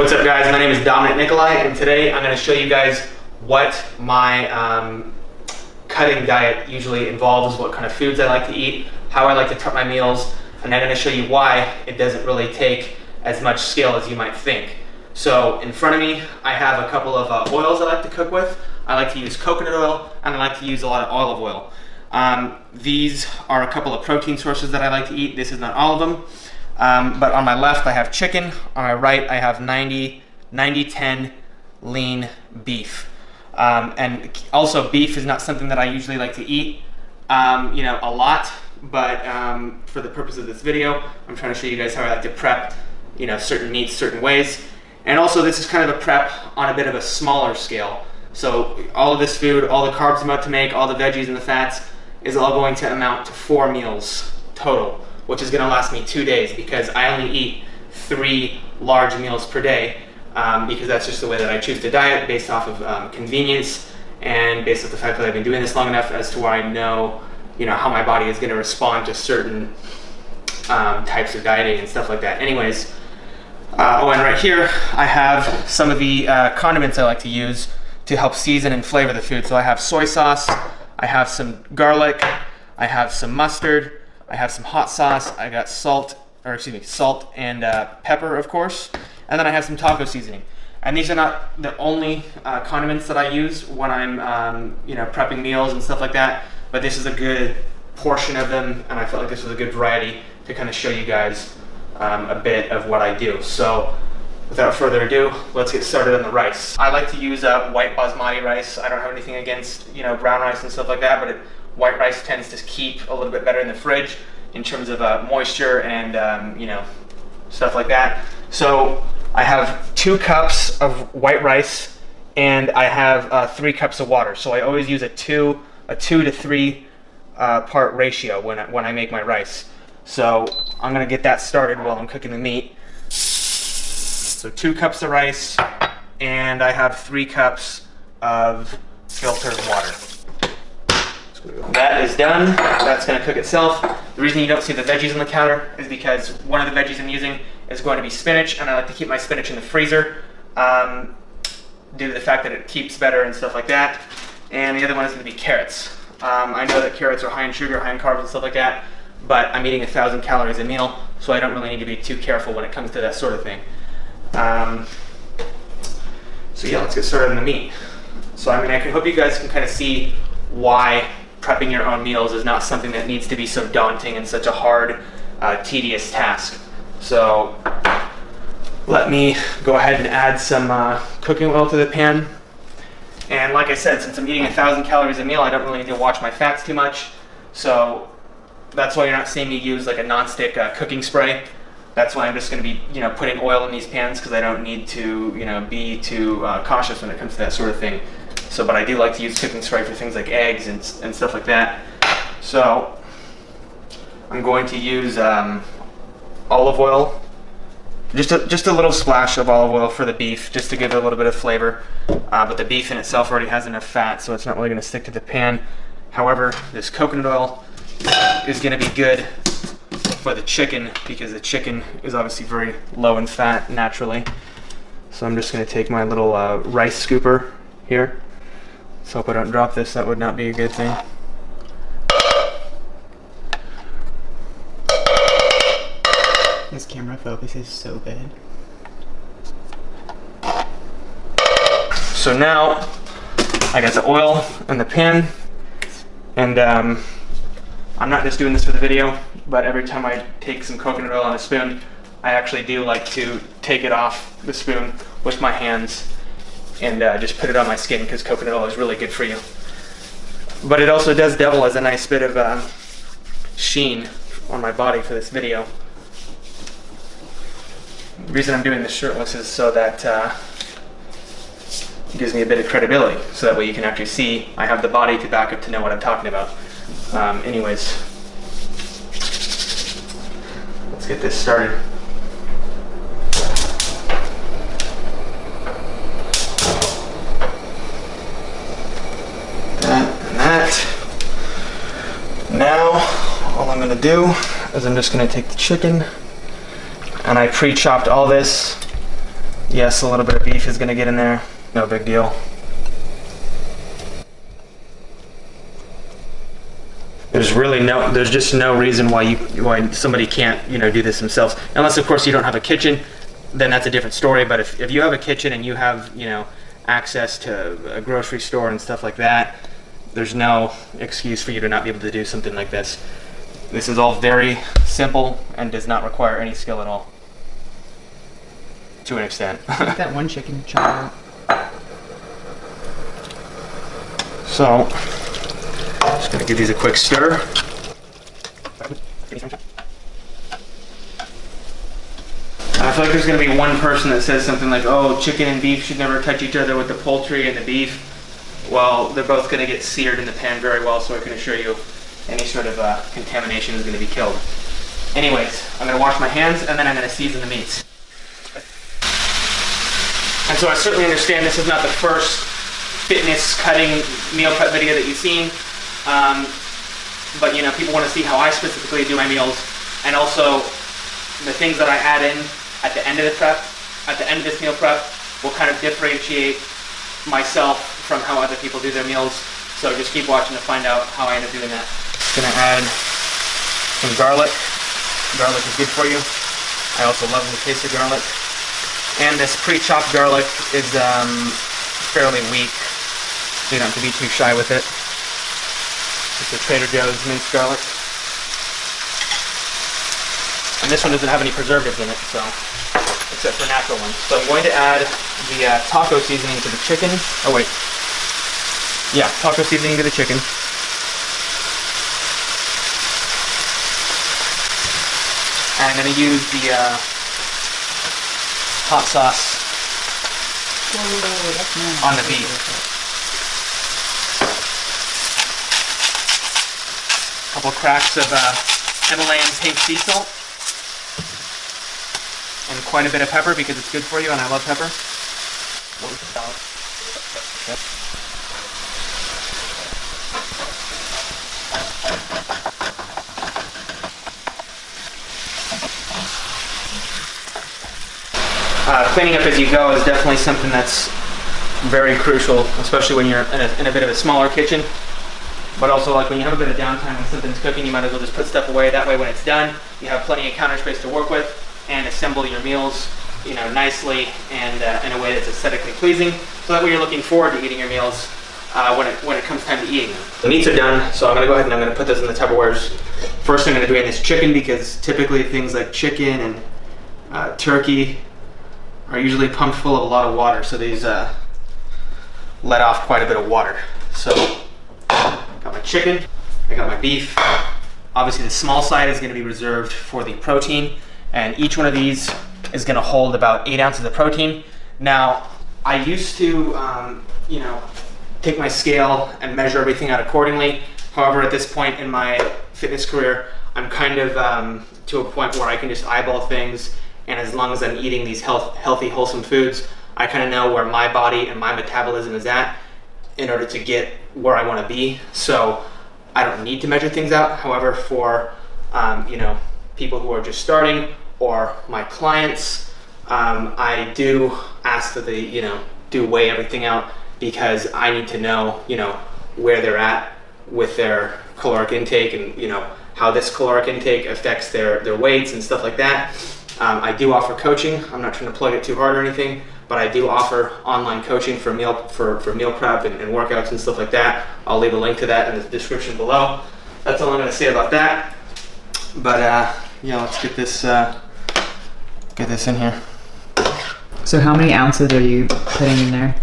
What's up guys, my name is Dominick Nicolai, and today I'm going to show you guys what my cutting diet usually involves, what kind of foods I like to eat, how I like to prep my meals, and I'm going to show you why it doesn't really take as much skill as you might think. So in front of me I have a couple of oils I like to cook with. I like to use coconut oil and I like to use a lot of olive oil. These are a couple of protein sources that I like to eat. This is not all of them. But on my left I have chicken, on my right I have 90-10 lean beef. And also beef is not something that I usually like to eat a lot, but for the purpose of this video I'm trying to show you guys how I like to prep certain meats certain ways. And also this is kind of a prep on a bit of a smaller scale. So all of this food, all the carbs I'm about to make, all the veggies and the fats is all going to amount to 4 meals total, which is going to last me 2 days because I only eat 3 large meals per day because that's just the way that I choose to diet, based off of convenience and based off the fact that I've been doing this long enough as to where I know, how my body is going to respond to certain types of dieting and stuff like that. Anyways, and right here I have some of the condiments I like to use to help season and flavor the food. So I have soy sauce, I have some garlic, I have some mustard, I have some hot sauce, I got salt and pepper, of course, and then I have some taco seasoning. And these are not the only condiments that I use when I'm prepping meals and stuff like that, but this is a good portion of them, and I felt like this was a good variety to kind of show you guys a bit of what I do. So without further ado, let's get started on the rice. I like to use white basmati rice. I don't have anything against brown rice and stuff like that, but white rice tends to keep a little bit better in the fridge in terms of moisture and stuff like that. So I have 2 cups of white rice and I have 3 cups of water. So I always use a 2 to 3 part ratio when I make my rice. So I'm gonna get that started while I'm cooking the meat. So 2 cups of rice, and I have 3 cups of filtered water. That is done. That's going to cook itself. The reason you don't see the veggies on the counter is because one of the veggies I'm using is going to be spinach, and I like to keep my spinach in the freezer due to the fact that it keeps better and stuff like that. And the other one is going to be carrots. I know that carrots are high in sugar, high in carbs and stuff like that, but I'm eating 1,000 calories a meal, so I don't really need to be too careful when it comes to that sort of thing. So yeah, let's get started on the meat. So I hope you guys can kind of see why prepping your own meals is not something that needs to be so daunting and such a hard, tedious task. So let me go ahead and add some cooking oil to the pan. And like I said, since I'm eating 1,000 calories a meal, I don't really need to watch my fats too much. So that's why you're not seeing me use like a non-stick cooking spray. That's why I'm just going to be, putting oil in these pans, because I don't need to, be too cautious when it comes to that sort of thing. So, but I do like to use cooking spray for things like eggs and stuff like that. So, I'm going to use olive oil, just a little splash of olive oil for the beef, just to give it a little bit of flavor. But the beef in itself already has enough fat, so it's not really going to stick to the pan. However, this coconut oil is going to be good for the chicken, because the chicken is obviously very low in fat naturally. So I'm just going to take my little rice scooper here. Let's hope I don't drop this. That would not be a good thing. This camera focus is so good. So now I got the oil in the pan, and I'm not just doing this for the video, but every time I take some coconut oil on a spoon, I actually do like to take it off the spoon with my hands and just put it on my skin, because coconut oil is really good for you. But it also does double as a nice bit of sheen on my body for this video. The reason I'm doing this shirtless is so that it gives me a bit of credibility, so that way you can actually see I have the body to back up to know what I'm talking about. Anyways, let's get this started. That and that. Now, all I'm going to do is I'm just going to take the chicken, and I pre-chopped all this Yes, a little bit of beef is gonna get in there. No big deal. There's just no reason why somebody can't, do this themselves. Unless, of course, you don't have a kitchen, then that's a different story. But if you have a kitchen and you have, access to a grocery store and stuff like that, there's no excuse for you to not be able to do something like this. This is all very simple and does not require any skill at all. To an extent. Take that one chicken chop out. So, just gonna give these a quick stir. I feel like there's gonna be one person that says something like, oh, chicken and beef should never touch each other with the poultry and the beef. Well, they're both gonna get seared in the pan very well, so I can assure you any sort of contamination is gonna be killed. Anyways, I'm gonna wash my hands and then I'm gonna season the meats. And so I certainly understand this is not the first fitness cutting meal prep video that you've seen. But people want to see how I specifically do my meals, and also the things that I add in at the end of the prep, at the end of this meal prep, will kind of differentiate myself from how other people do their meals. So just keep watching to find out how I end up doing that. Just gonna add some garlic. Garlic is good for you. I also love the taste of garlic. And this pre-chopped garlic is fairly weak, so you don't have to be too shy with it. It's a Trader Joe's minced garlic. And this one doesn't have any preservatives in it, so except for natural ones. So I'm going to add the taco seasoning to the chicken. Oh wait. Yeah, taco seasoning to the chicken. And I'm going to use the hot sauce on the beef. A couple cracks of Himalayan pink sea salt. And quite a bit of pepper because it's good for you and I love pepper. Cleaning up as you go is definitely something that's very crucial, especially when you're in a bit of a smaller kitchen. But also, like when you have a bit of downtime when something's cooking, you might as well just put stuff away. That way, when it's done, you have plenty of counter space to work with and assemble your meals, nicely and in a way that's aesthetically pleasing. So that way, you're looking forward to eating your meals when it comes time to eating them. The meats are done, so I'm going to go ahead and I'm going to put this in the Tupperwares. First, I'm going to do in this chicken because typically things like chicken and turkey are usually pumped full of a lot of water, so these let off quite a bit of water. So, got my chicken, I got my beef. Obviously the small side is going to be reserved for the protein, and each one of these is going to hold about 8 ounces of protein. Now, I used to, take my scale and measure everything out accordingly. However, at this point in my fitness career, I'm kind of to a point where I can just eyeball things, and as long as I'm eating these healthy, wholesome foods, I kind of know where my body and my metabolism is at in order to get where I want to be. So I don't need to measure things out. However, for people who are just starting or my clients, I do ask that they do weigh everything out, because I need to know where they're at with their caloric intake and how this caloric intake affects their weights and stuff like that. I do offer coaching. I'm not trying to plug it too hard or anything, but I do offer online coaching for meal prep and workouts and stuff like that. I'll leave a link to that in the description below. That's all I'm going to say about that. But let's get this in here. So how many ounces are you putting in there?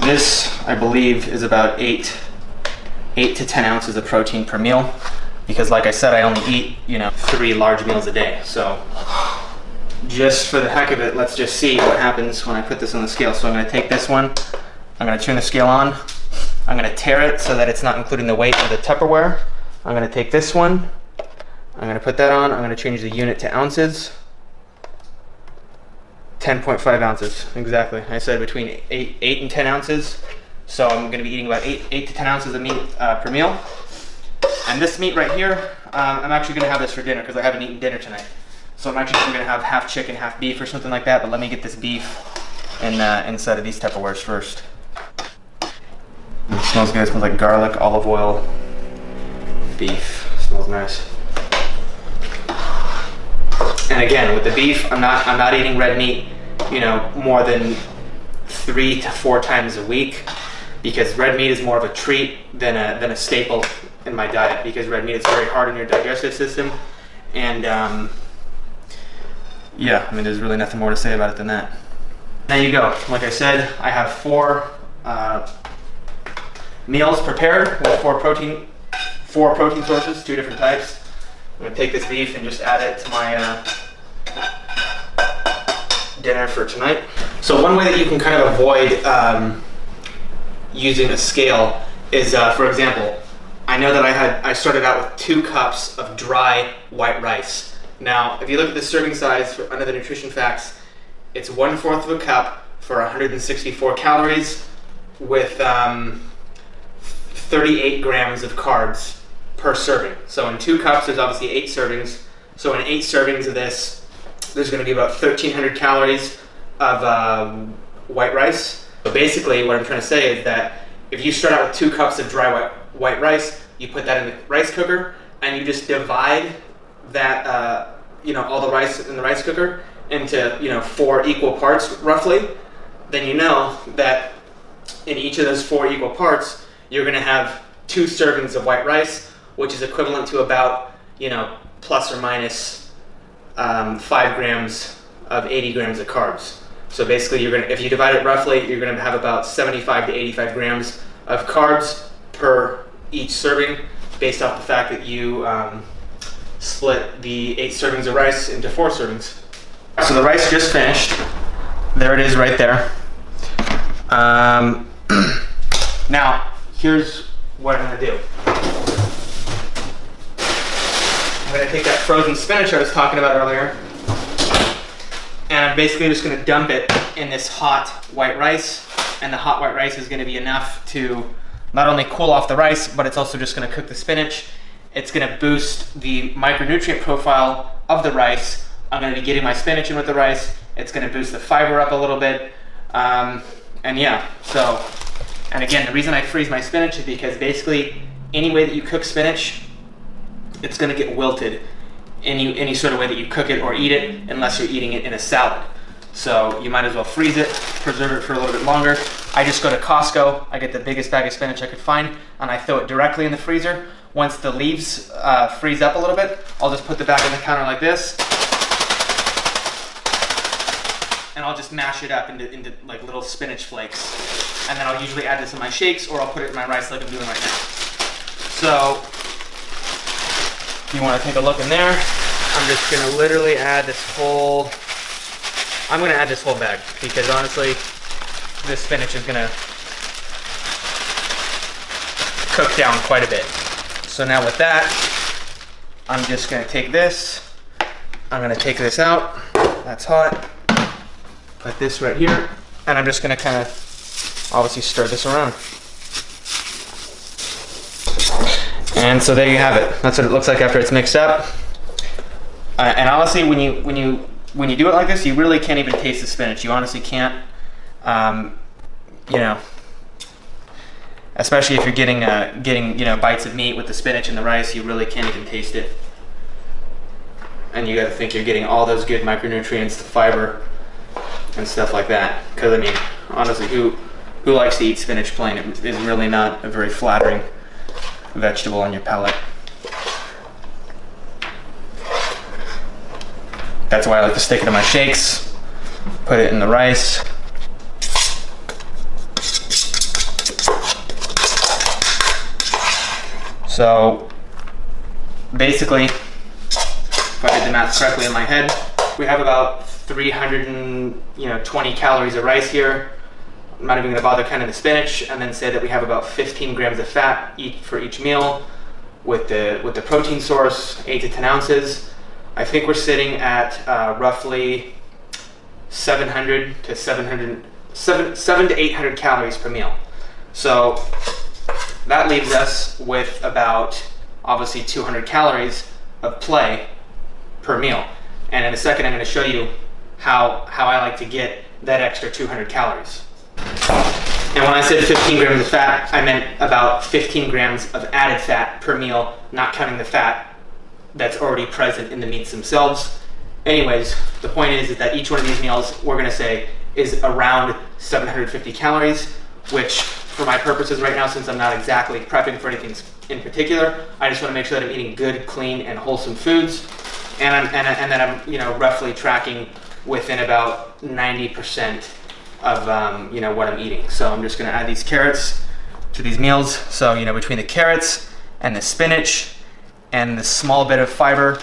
This, I believe, is about 8 to 10 ounces of protein per meal. Because like I said, I only eat, 3 large meals a day. So just for the heck of it, let's just see what happens when I put this on the scale. So I'm gonna take this one, I'm gonna turn the scale on, I'm gonna tear it so that it's not including the weight of the Tupperware. I'm gonna take this one, I'm gonna put that on, I'm gonna change the unit to ounces. 10.5 ounces, exactly. I said between 8 and 10 ounces. So I'm gonna be eating about 8 to 10 ounces of meat per meal. And this meat right here, I'm actually gonna have this for dinner because I haven't eaten dinner tonight. So I'm actually going to have half chicken, half beef or something like that, but let me get this beef inside of these Tupperwares first. It smells good. It smells like garlic, olive oil, beef. It smells nice. And again, with the beef, I'm not eating red meat, you know, more than 3 to 4 times a week, because red meat is more of a treat than a staple in my diet, because red meat is very hard on your digestive system. And yeah, I mean, there's really nothing more to say about it than that. There you go. Like I said, I have 4 meals prepared with 4 protein sources, 2 different types. I'm gonna take this beef and just add it to my dinner for tonight. So one way that you can kind of avoid using a scale is, for example, I know that I started out with 2 cups of dry white rice. Now, if you look at the serving size under the nutrition facts, it's 1/4 of a cup for 164 calories with 38 grams of carbs per serving. So in 2 cups, there's obviously 8 servings. So in 8 servings of this, there's going to be about 1,300 calories of white rice. But basically, what I'm trying to say is that if you start out with 2 cups of dry white rice, you put that in the rice cooker, and you just divide that, you know, all the rice in the rice cooker into, you know, 4 equal parts roughly. Then you know that in each of those 4 equal parts, you're going to have 2 servings of white rice, which is equivalent to about, you know, plus or minus 5 grams of 80 grams of carbs. So basically, if you divide it roughly, you're gonna have about 75 to 85 grams of carbs per each serving, based off the fact that you split the 8 servings of rice into 4 servings. So the rice just finished. There it is right there. Now, here's what I'm gonna do. I'm gonna take that frozen spinach I was talking about earlier, and I'm basically just gonna dump it in this hot white rice, and the hot white rice is gonna be enough to not only cool off the rice, but it's also just gonna cook the spinach. It's gonna boost the micronutrient profile of the rice. I'm gonna be getting my spinach in with the rice. It's gonna boost the fiber up a little bit. And yeah, so, and again, the reason I freeze my spinach is because basically any way that you cook spinach, it's gonna get wilted any sort of way that you cook it or eat it, unless you're eating it in a salad. So you might as well freeze it, preserve it for a little bit longer. I just go to Costco, I get the biggest bag of spinach I could find, and I throw it directly in the freezer. Once the leaves freeze up a little bit, I'll just put the bag on the counter like this, and I'll just mash it up into like little spinach flakes. And then I'll usually add this in my shakes, or I'll put it in my rice like I'm doing right now. So, you want to take a look in there. I'm just going to literally add this whole, I'm going to add this whole bag, because honestly, this spinach is going to cook down quite a bit. So now with that, I'm just going to take this, I'm going to take this out, that's hot, put this right here, and I'm just going to kind of obviously stir this around. And so there you have it. That's what it looks like after it's mixed up. And honestly, when you do it like this, you really can't even taste the spinach. You honestly can't. You know, especially if you're getting you know, bites of meat with the spinach and the rice, you really can't even taste it. And you got to think you're getting all those good micronutrients, the fiber, and stuff like that. Because I mean, honestly, who likes to eat spinach plain? It is really not a very flattering vegetable on your palate. That's why I like to stick it in my shakes, put it in the rice. So basically, if I did the math correctly in my head, we have about 320 calories of rice here. I'm not even going to bother counting the spinach, and then say that we have about 15 grams of fat for each meal with the protein source, 8 to 10 ounces. I think we're sitting at roughly 700 to 800 calories per meal. So that leaves us with about obviously 200 calories of play per meal. And in a second, I'm going to show you how I like to get that extra 200 calories. And when I said 15 grams of fat, I meant about 15 grams of added fat per meal, not counting the fat that's already present in the meats themselves. Anyways, the point is that each one of these meals, we're going to say, is around 750 calories, which for my purposes right now, since I'm not exactly prepping for anything in particular, I just want to make sure that I'm eating good, clean, and wholesome foods, and that I'm roughly tracking within about 90% of what I'm eating. So I'm just going to add these carrots to these meals. So between the carrots and the spinach and the small bit of fiber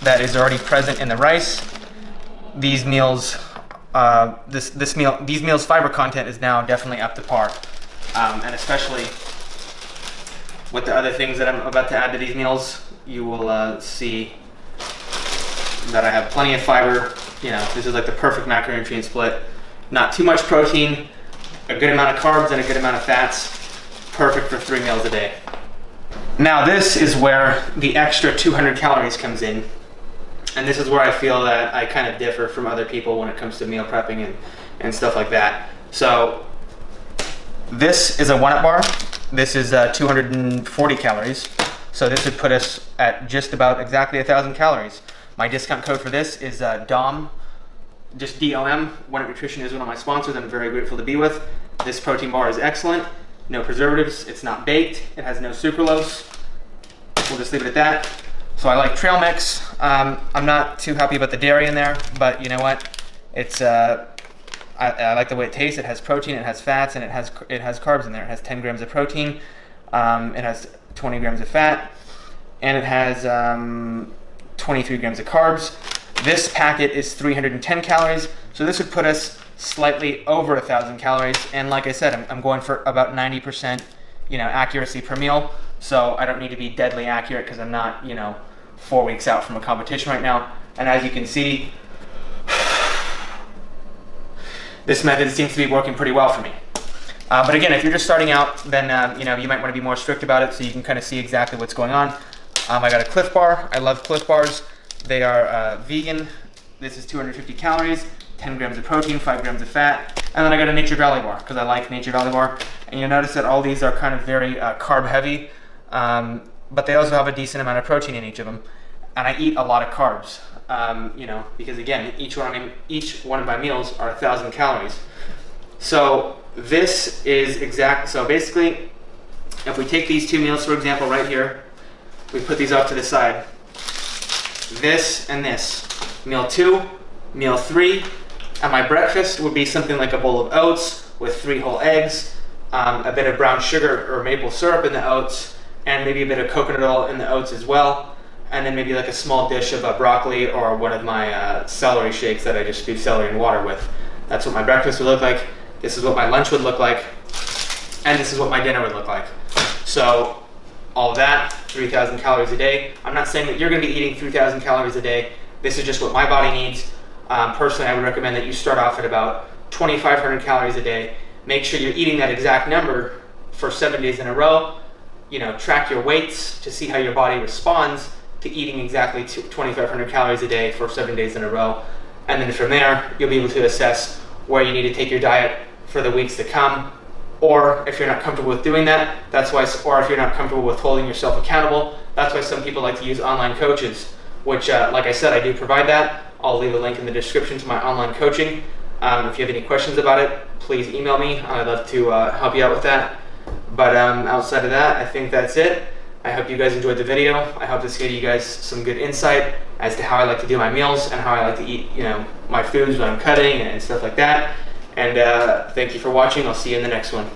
that is already present in the rice, these meals, these meals' fiber content is now definitely up to par, and especially with the other things that I'm about to add to these meals, you will see that I have plenty of fiber. This is like the perfect macronutrient split. Not too much protein, a good amount of carbs, and a good amount of fats. Perfect for 3 meals a day. Now this is where the extra 200 calories comes in. And this is where I feel that I kind of differ from other people when it comes to meal prepping and stuff like that. So this is a 1-up bar. This is 240 calories. So this would put us at just about exactly 1,000 calories. My discount code for this is DOM, just DOM. 1-Up Nutrition is one of my sponsors I'm very grateful to be with. This protein bar is excellent. No preservatives. It's not baked. It has no sucralose. We'll just leave it at that. So I like trail mix. I'm not too happy about the dairy in there, but you know what? It's I like the way it tastes. It has protein, it has fats, and it has carbs in there. It has 10 grams of protein. It has 20 grams of fat, and it has 23 grams of carbs. This packet is 310 calories, so this would put us slightly over 1,000 calories. And like I said, I'm going for about 90% accuracy per meal. So I don't need to be deadly accurate because I'm not 4 weeks out from a competition right now. And as you can see, this method seems to be working pretty well for me. But again, if you're just starting out, then you might want to be more strict about it so you can kind of see exactly what's going on. I got a Cliff Bar. I love Cliff Bars. They are vegan. This is 250 calories, 10 grams of protein, 5 grams of fat. And then I got a Nature Valley Bar because I like Nature Valley Bar. And you'll notice that all these are kind of very carb heavy, but they also have a decent amount of protein in each of them. And I eat a lot of carbs, because again, each one of my meals are 1,000 calories. So this is exact. So basically, if we take these 2 meals, for example, right here, we put these off to the side. This and this, meal 2, meal 3, and my breakfast would be something like a bowl of oats with 3 whole eggs, a bit of brown sugar or maple syrup in the oats, and maybe a bit of coconut oil in the oats as well, and then maybe like a small dish of broccoli or one of my celery shakes that I just do celery and water with. That's what my breakfast would look like. This is what my lunch would look like, and this is what my dinner would look like. So all of that, 3,000 calories a day. I'm not saying that you're going to be eating 3,000 calories a day. This is just what my body needs. Personally, I would recommend that you start off at about 2,500 calories a day. Make sure you're eating that exact number for 7 days in a row. Track your weights to see how your body responds to eating exactly 2,500 calories a day for 7 days in a row. And then from there, you'll be able to assess where you need to take your diet for the weeks to come. Or if you're not comfortable with doing that, or if you're not comfortable with holding yourself accountable, that's why some people like to use online coaches, which, like I said, I do provide that. I'll leave a link in the description to my online coaching. If you have any questions about it, please email me. I'd love to help you out with that. But outside of that, I think that's it. I hope you guys enjoyed the video. I hope this gave you guys some good insight as to how I like to do my meals and how I like to eat, my foods when I'm cutting and stuff like that. And thank you for watching. I'll see you in the next one.